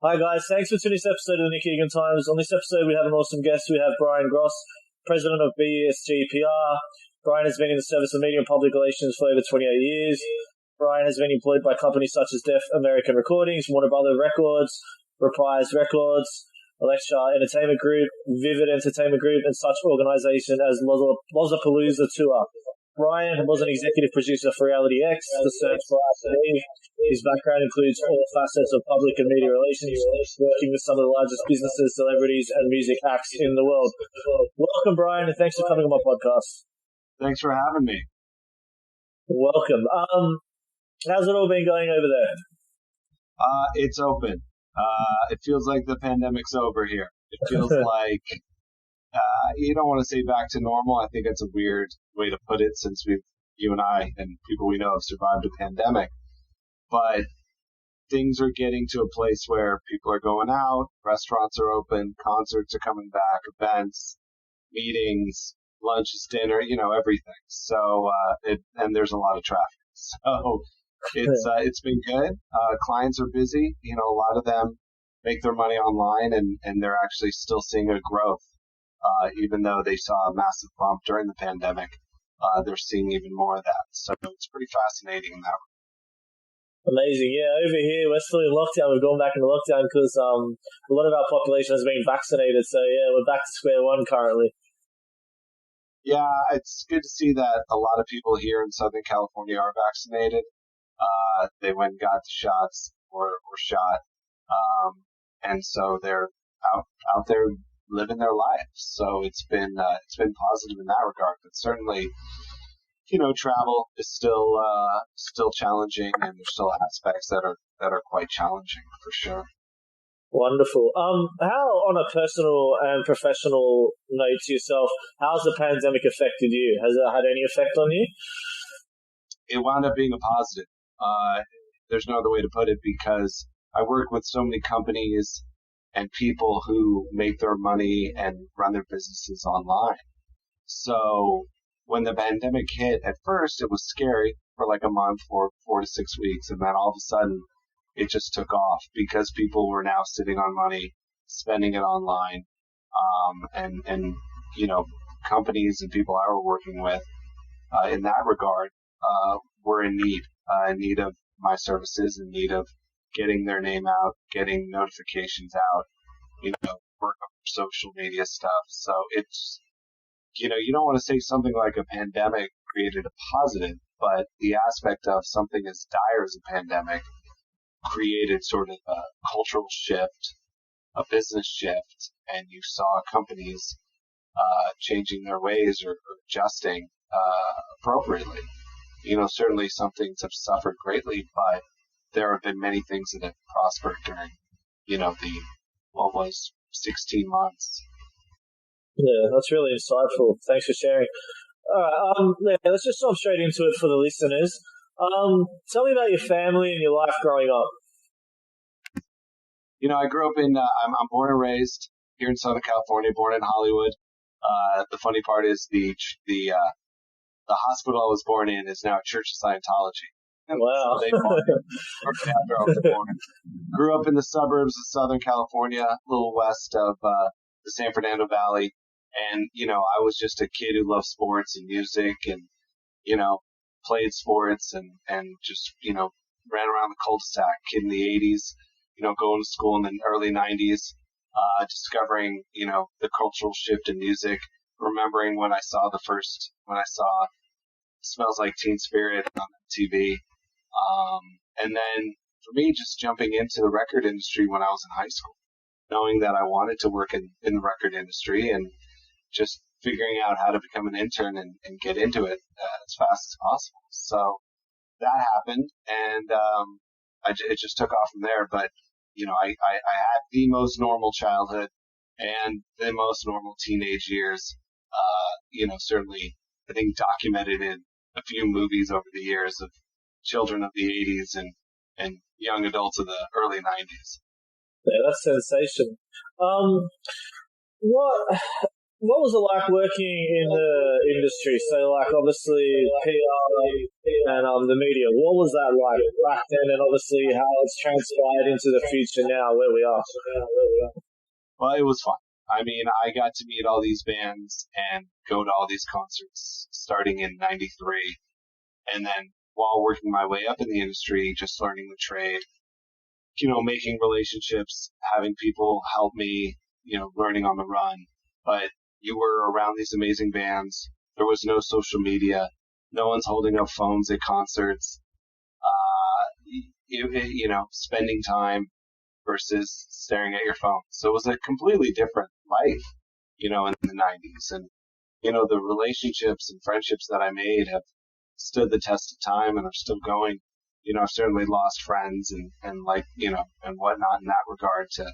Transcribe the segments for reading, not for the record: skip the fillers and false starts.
Hi guys, thanks for tuning this episode of the Nick Egan Times. On this episode we have an awesome guest. We have Brian Gross, President of BSG PR. Brian has been in the service of media and public relations for over 28 years. Brian has been employed by companies such as Deaf American Recordings, Warner Brothers Records, Reprise Records, Elektra Entertainment Group, Vivid Entertainment Group, and such organizations as Lollapalooza Tour. Brian was an executive producer for Reality X, The Search for RCE. His background includes all facets of public and media relations, working with some of the largest businesses, celebrities, and music acts in the world. Welcome, Brian, and thanks for coming on my podcast. Thanks for having me. Welcome. How's it all been going over there? It's open. It feels like the pandemic's over here. It feels like you don't want to say back to normal. I think it's a weird way to put it since you and I and people we know have survived a pandemic. But things are getting to a place where people are going out, restaurants are open, concerts are coming back, events, meetings, lunches, dinner, everything. So, and there's a lot of traffic. So it's been good. Clients are busy. A lot of them make their money online and they're actually still seeing a growth. Even though they saw a massive bump during the pandemic, they're seeing even more of that. So it's pretty fascinating in that. Amazing. Yeah, over here, we're still in lockdown. We've gone back into lockdown because a lot of our population has been vaccinated. So, yeah, we're back to square one currently. Yeah, it's good to see that a lot of people here in Southern California are vaccinated. They went and got the shots or shot. And so they're out there living their lives. So it's been positive in that regard. But certainly, travel is still challenging, and there's still aspects that are quite challenging for sure. Wonderful. How, on a personal and professional note to yourself, how's the pandemic affected you? Has it had any effect on you? It wound up being a positive. There's no other way to put it, because I work with so many companies and people who make their money and run their businesses online. So when the pandemic hit, at first it was scary for like a month or 4 to 6 weeks, and then all of a sudden it just took off because people were now sitting on money, spending it online, and companies and people I were working with in that regard were in need of my services, in need of getting their name out, getting notifications out, work on social media stuff. So it's, you don't want to say something like a pandemic created a positive, but the aspect of something as dire as a pandemic created sort of a cultural shift, a business shift, and you saw companies changing their ways or adjusting appropriately. Certainly some things have suffered greatly, but there have been many things that have prospered during, what was 16 months. Yeah, that's really insightful. Thanks for sharing. All right, let's just jump straight into it for the listeners. Tell me about your family and your life growing up. I grew up I'm born and raised here in Southern California, born in Hollywood. The funny part is the hospital I was born in is now a Church of Scientology. Wow. So they bought it after I was born. Grew up in the suburbs of Southern California, a little west of the San Fernando Valley. And, I was just a kid who loved sports and music and, played sports and just, ran around the cul-de-sac. Kid in the 80s, going to school in the early 90s, discovering, the cultural shift in music, remembering when I saw Smells Like Teen Spirit on TV. And then for me, just jumping into the record industry when I was in high school, knowing that I wanted to work in the record industry and just figuring out how to become an intern and get into it as fast as possible. So that happened, and it just took off from there. But, I had the most normal childhood and the most normal teenage years, certainly I think documented in a few movies over the years of children of the 80s and young adults of the early 90s. Yeah, that's sensational. What was it like working in the industry? So, like, obviously, PR and the media. What was that like back then, and obviously how it's transpired into the future now, where we are? Well, it was fun. I mean, I got to meet all these bands and go to all these concerts starting in '93. And then while working my way up in the industry, just learning the trade, making relationships, having people help me, learning on the run. But you were around these amazing bands. There was no social media. No one's holding up phones at concerts. Spending time versus staring at your phone. So it was a completely different life, in the 90s. And, the relationships and friendships that I made have stood the test of time and are still going. I've certainly lost friends and whatnot in that regard to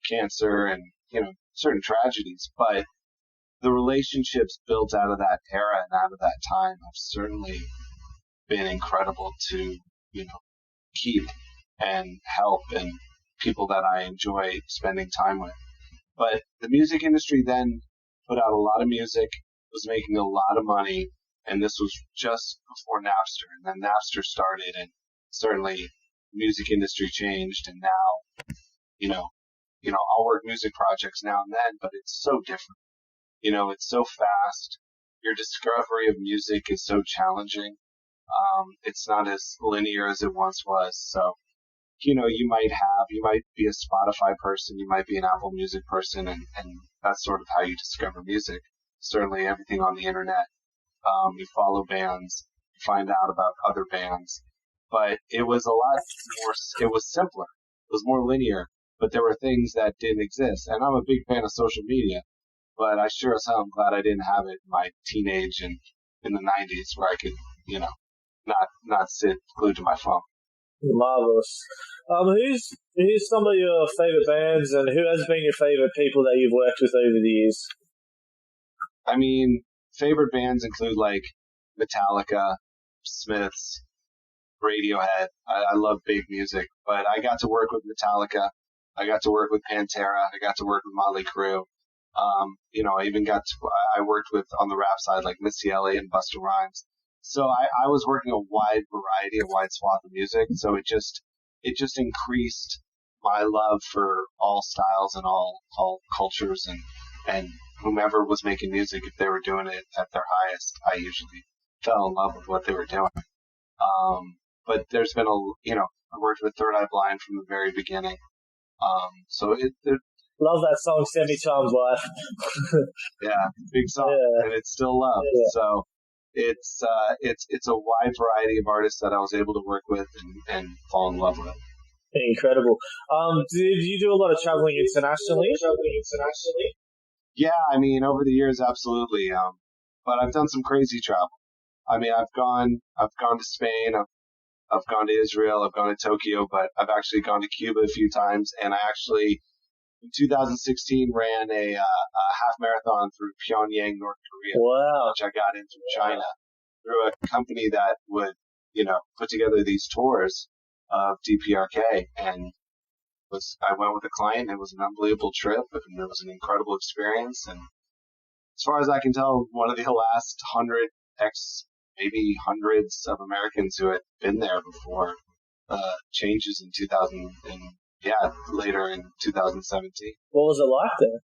cancer and, certain tragedies. But the relationships built out of that era and out of that time have certainly been incredible to, keep and help and people that I enjoy spending time with. But the music industry then put out a lot of music, was making a lot of money, and this was just before Napster. And then Napster started, and certainly the music industry changed, and now, I'll work music projects now and then, but it's so different. It's so fast. Your discovery of music is so challenging. It's not as linear as it once was. So, you might be a Spotify person, you might be an Apple Music person, and that's sort of how you discover music. Certainly everything on the internet. You follow bands, you find out about other bands. But it was a lot more, it was simpler. It was more linear, but there were things that didn't exist. And I'm a big fan of social media, but I sure as hell am glad I didn't have it in my teenage and in the 90s where I could, not sit glued to my phone. Marvelous. Who's some of your favorite bands, and who has been your favorite people that you've worked with over the years? I mean, favorite bands include like Metallica, Smiths, Radiohead. I love big music, but I got to work with Metallica. I got to work with Pantera. I got to work with Motley Crue. I worked with on the rap side like Missy Elliott and Busta Rhymes. So I was working a wide swath of music. So it just increased my love for all styles and all cultures and whomever was making music. If they were doing it at their highest, I usually fell in love with what they were doing. But there's been I worked with Third Eye Blind from the very beginning. Love that song, Semi Charmed Life. Yeah, big song, and it's still loved. Yeah. So it's a wide variety of artists that I was able to work with and fall in love with. Incredible. Did you do a lot of traveling internationally? Yeah, I mean, over the years, absolutely. But I've done some crazy travel. I mean, I've gone to Spain, I've gone to Israel, I've gone to Tokyo, but I've actually gone to Cuba a few times, and I actually in 2016 ran a half marathon through Pyongyang, North Korea. Wow. Which I got in from China through a company that would, put together these tours of DPRK. And I went with a client. It was an unbelievable trip, and it was an incredible experience. And as far as I can tell, one of the last maybe hundreds of Americans who had been there before changes in 2000 and later in 2017. What was it like there?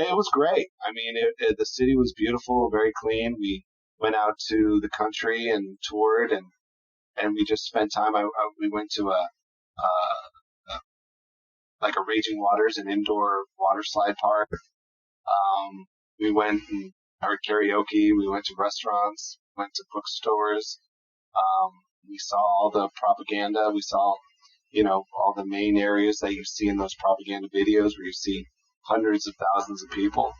It was great. I mean, the city was beautiful, very clean. We went out to the country and toured, and we just spent time. We went to a Raging Waters, an indoor water slide park. We went and heard karaoke. We went to restaurants, went to bookstores. We saw all the propaganda. We saw, all the main areas that you see in those propaganda videos where you see hundreds of thousands of people.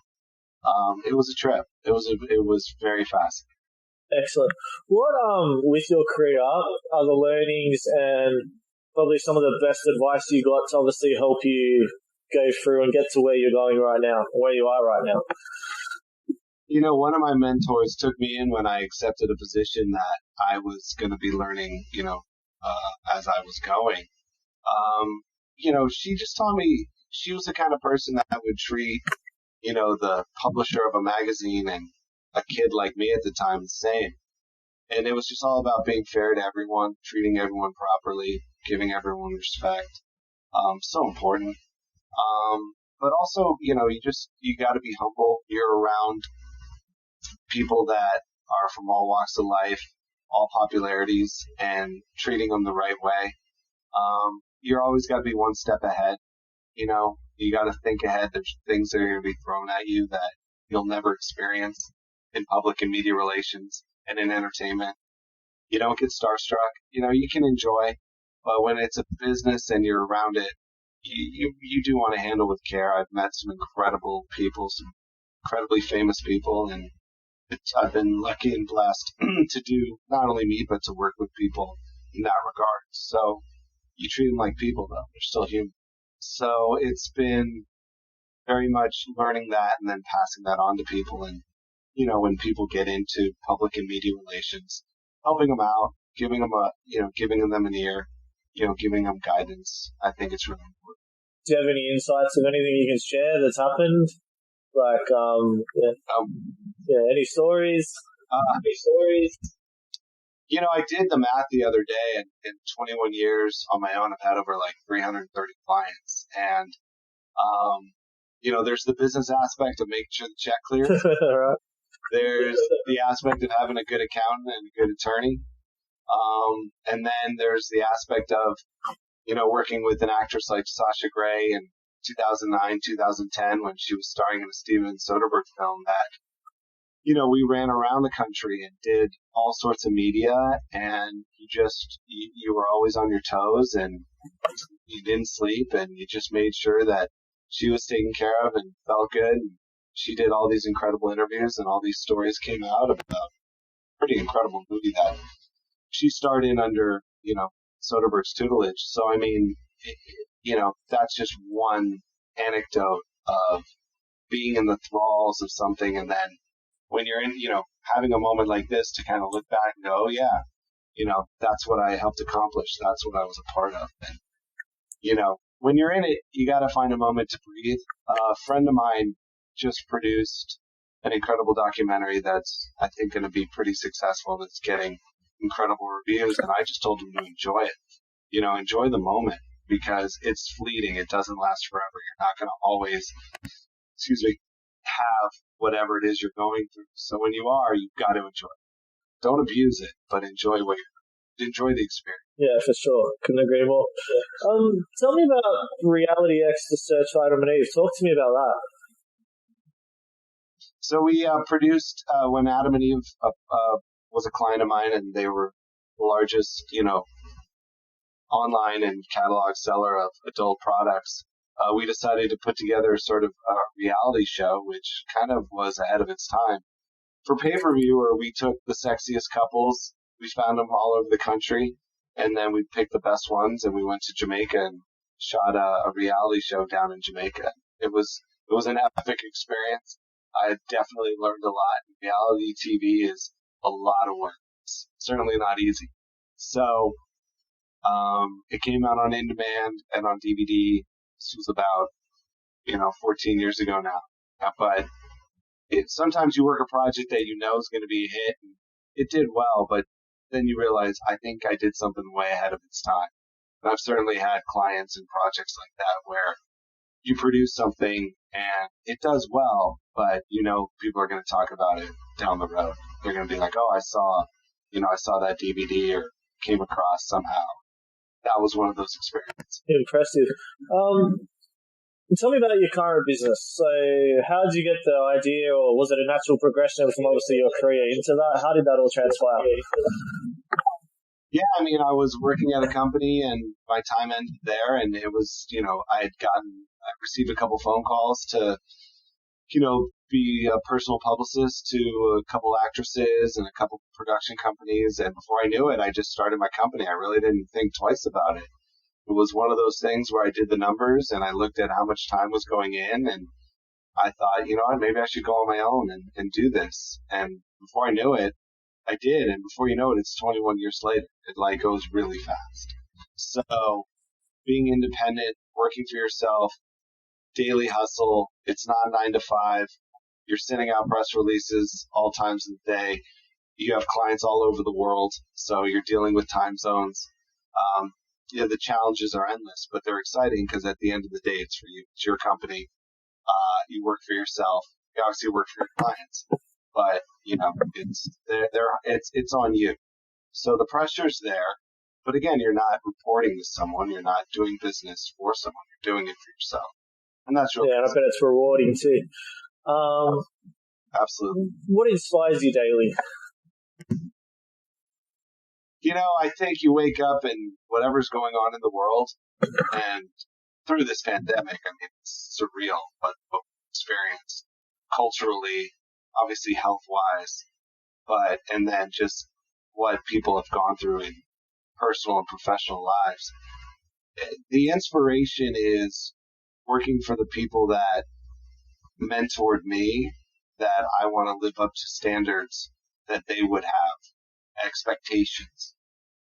It was a trip. It was very fascinating. Excellent. What, with your career, are the learnings and probably some of the best advice you got to obviously help you go through and get to where you're going right now, where you are right now? One of my mentors took me in when I accepted a position that I was going to be learning, as I was going. She just told me she was the kind of person that would treat, the publisher of a magazine and a kid like me at the time the same. And it was just all about being fair to everyone, treating everyone properly, giving everyone respect. So important. But also, you got to be humble. You're around people that are from all walks of life, all popularities, and treating them the right way. You're always got to be one step ahead. You got to think ahead. There's things that are going to be thrown at you that you'll never experience in public and media relations and in entertainment. You don't get starstruck. You can enjoy, but when it's a business and you're around it, you do want to handle with care. I've met some incredible people, some incredibly famous people, and I've been lucky and blessed to do not only me, but to work with people in that regard. So you treat them like people, though. They're still human. So it's been very much learning that and then passing that on to people. And, when people get into public and media relations, helping them out, giving them an ear, giving them guidance. I think it's really important. Do you have any insights of anything you can share that's happened? Like, any stories? I did the math the other day, and in 21 years on my own, I've had over like 330 clients. And, there's the business aspect of making sure the check clears. Right. There's the aspect of having a good accountant and a good attorney. And then there's the aspect of, working with an actress like Sasha Grey in 2009, 2010, when she was starring in a Steven Soderbergh film that, we ran around the country and did all sorts of media, and you were always on your toes, and you didn't sleep, and you just made sure that she was taken care of and felt good. And she did all these incredible interviews, and all these stories came out about a pretty incredible movie that she starred in under, Soderbergh's tutelage. So, I mean, that's just one anecdote of being in the thralls of something, and then when you're in, having a moment like this to kind of look back and go, oh, yeah, that's what I helped accomplish. That's what I was a part of. And, when you're in it, you got to find a moment to breathe. A friend of mine just produced an incredible documentary that's, I think, going to be pretty successful. That's getting incredible reviews. And I just told him to enjoy it. Enjoy the moment, because it's fleeting. It doesn't last forever. You're not going to always, have whatever it is you're going through. So when you are, you've got to enjoy it. Don't abuse it, but enjoy enjoy the experience. Yeah, for sure. Couldn't agree more. Tell me about Reality X, The Search for Adam and Eve. Talk to me about that. So we produced when Adam and Eve was a client of mine, and they were the largest, online and catalog seller of adult products. We decided to put together sort of a reality show, which kind of was ahead of its time. For pay-per-view, we took the sexiest couples. We found them all over the country, and then we picked the best ones, and we went to Jamaica and shot a reality show down in Jamaica. It was an epic experience. I definitely learned a lot. Reality TV is a lot of work. It's certainly not easy. So it came out on in-demand and on DVD. This was about, 14 years ago now. But sometimes you work a project that is going to be a hit. And it did well, but then you realize, I think I did something way ahead of its time. And I've certainly had clients and projects like that where you produce something and it does well, but people are going to talk about it down the road. They're going to be like, oh, I saw that DVD or came across somehow. That was one of those experiences. Impressive. Tell me about your current business. So how did you get the idea, or was it a natural progression from obviously your career into that? How did that all transpire? Yeah, I was working at a company and my time ended there, and it was, I received a couple phone calls to, be a personal publicist to a couple actresses and a couple production companies. And before I knew it, I just started my company. I really didn't think twice about it. It was one of those things where I did the numbers and I looked at how much time was going in, and I thought, maybe I should go on my own and do this. And before I knew it, I did. And before you know it, it's 21 years later. It goes really fast. So being independent, working for yourself, daily hustle. It's not 9 to 5. You're sending out press releases all times of the day. You have clients all over the world, so you're dealing with time zones. The challenges are endless, but they're exciting because at the end of the day, it's for you. It's your company. You work for yourself. You obviously work for your clients, but it's on you. So the pressure's there, but again, you're not reporting to someone. You're not doing business for someone. You're doing it for yourself, and that's really I bet it's rewarding too. Absolutely. What inspires you daily? I think you wake up and whatever's going on in the world, and through this pandemic, I mean, it's surreal what we experience culturally, obviously health-wise, and then just what people have gone through in personal and professional lives. The inspiration is working for the people that mentored me, that I want to live up to standards that they would have, expectations.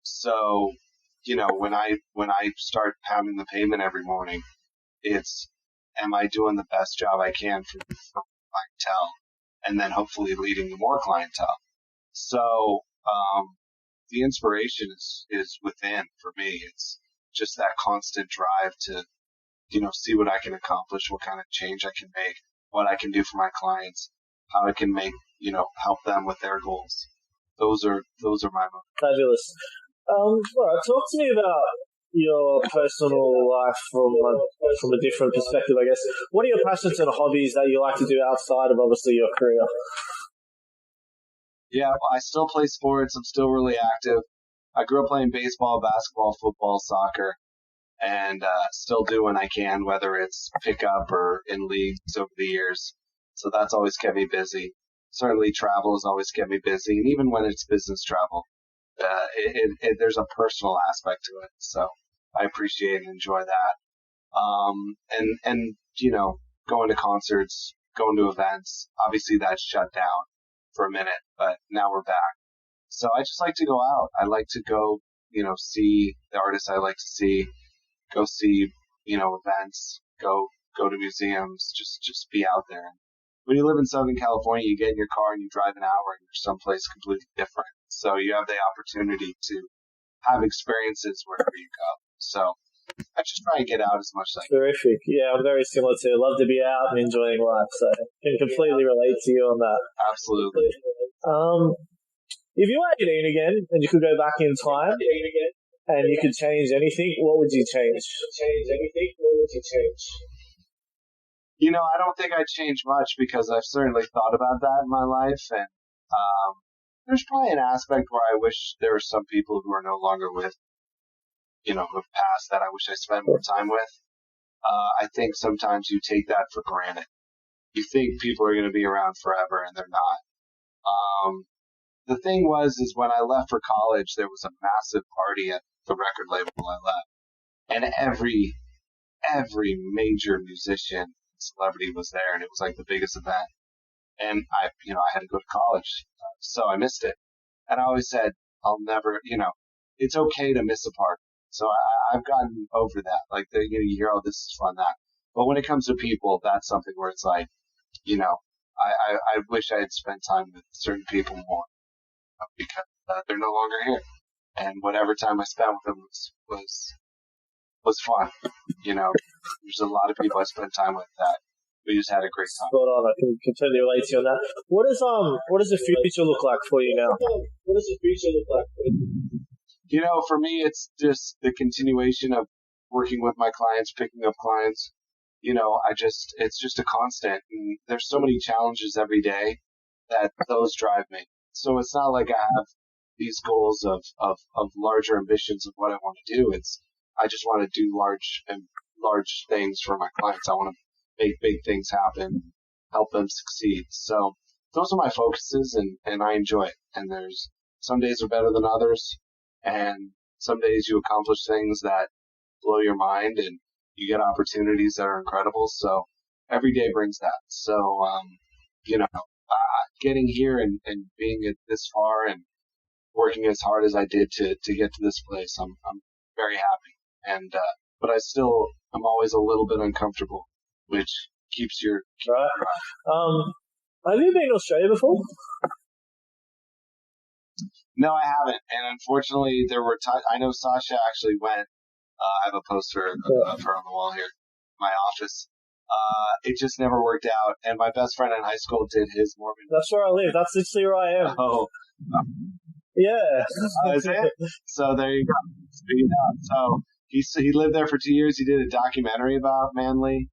So, when I start pounding the pavement every morning, it's, am I doing the best job I can for clientele, and then hopefully leading to more clientele. So, the inspiration is within for me. It's just that constant drive to, see what I can accomplish, what kind of change I can make, what I can do for my clients, how I can make, help them with their goals. Those are my motivations. Fabulous. All right, talk to me about your personal life from a different perspective, I guess. What are your passions and hobbies that you like to do outside of obviously your career? Yeah, I still play sports. I'm still really active. I grew up playing baseball, basketball, football, soccer, and still do when I can, whether it's pickup or in leagues over the years. So that's always kept me busy. Certainly travel has always kept me busy, and even when it's business travel, there's a personal aspect to it. So I appreciate and enjoy that. And going to concerts, going to events, obviously that's shut down for a minute, but now we're back. So I just like to go out. I like to go, see the artists I like to see, go see, events, go to museums, just be out there. When you live in Southern California, you get in your car and you drive an hour and you're someplace completely different. So you have the opportunity to have experiences wherever you go. So I just try and get out as much as I can. Terrific. Yeah, I'm very similar to you. Love to be out and enjoying life. So I can completely relate to you on that. Absolutely. If you were 18 again and you could go back in time and you could change anything, what would you change? I don't think I'd change much because I've certainly thought about that in my life. And there's probably an aspect where I wish there were some people who are no longer with, who have passed, that I wish I spent more time with. I think sometimes you take that for granted. You think people are going to be around forever, and they're not. The thing is when I left for college, there was a massive party at the record label I left. And every major musician, celebrity was there, and it was like the biggest event. And I had to go to college, so I missed it. And I always said, I'll never, it's okay to miss a party. So I've gotten over that. Like, you hear, oh, this is fun, that. But when it comes to people, that's something where it's like, I wish I had spent time with certain people more because they're no longer here. And whatever time I spent with them was fun. There's a lot of people I spent time with that we just had a great time. Spot on. I can completely relate to you on that. What does the future look like for you now? For me, it's just the continuation of working with my clients, picking up clients. It's just a constant. And there's so many challenges every day that those drive me. So it's not like I have these goals of larger ambitions of what I want to do. I just want to do large things for my clients. I want to make big things happen, help them succeed. So those are my focuses, and I enjoy it. And there's some days are better than others, and some days you accomplish things that blow your mind, and you get opportunities that are incredible. So every day brings that. So, getting here and being this far and working as hard as I did to get to this place, I'm very happy. And but I'm always a little bit uncomfortable which keeps your right. Have you been to Australia before? No, I haven't. And unfortunately, there were I know Sasha actually went. I have a poster of her on the wall here in my office. It just never worked out. And my best friend in high school did his Mormon. That's where I live. That's literally where I am. Oh. Yeah. Is it? So there you go. So he lived there for 2 years. He did a documentary about Manly.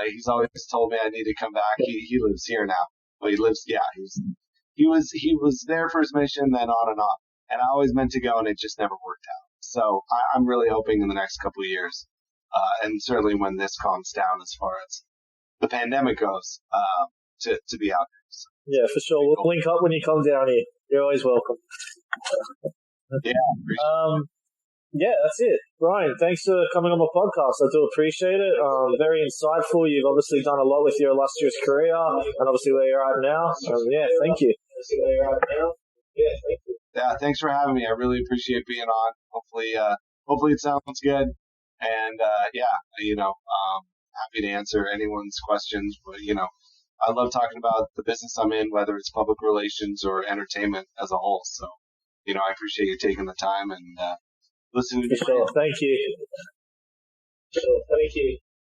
He's always told me I need to come back. He lives here now. Well, he lives. Yeah, he was there for his mission, then on and off. And I always meant to go, and it just never worked out. So I'm really hoping in the next couple of years, and certainly when this calms down as far as the pandemic goes, to be out there. So, yeah, for sure. We'll link up when you come down here. You're always welcome. Yeah. Yeah, that's it. Brian, thanks for coming on my podcast. I do appreciate it. Very insightful. You've obviously done a lot with your illustrious career and obviously where you're at now. Yeah, thank you. Yeah, thanks for having me. I really appreciate being on. Hopefully it sounds good. And, happy to answer anyone's questions. But, I love talking about the business I'm in, whether it's public relations or entertainment as a whole. So, I appreciate you taking the time and, listening to me. Sure. Thank you.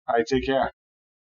All right, take care.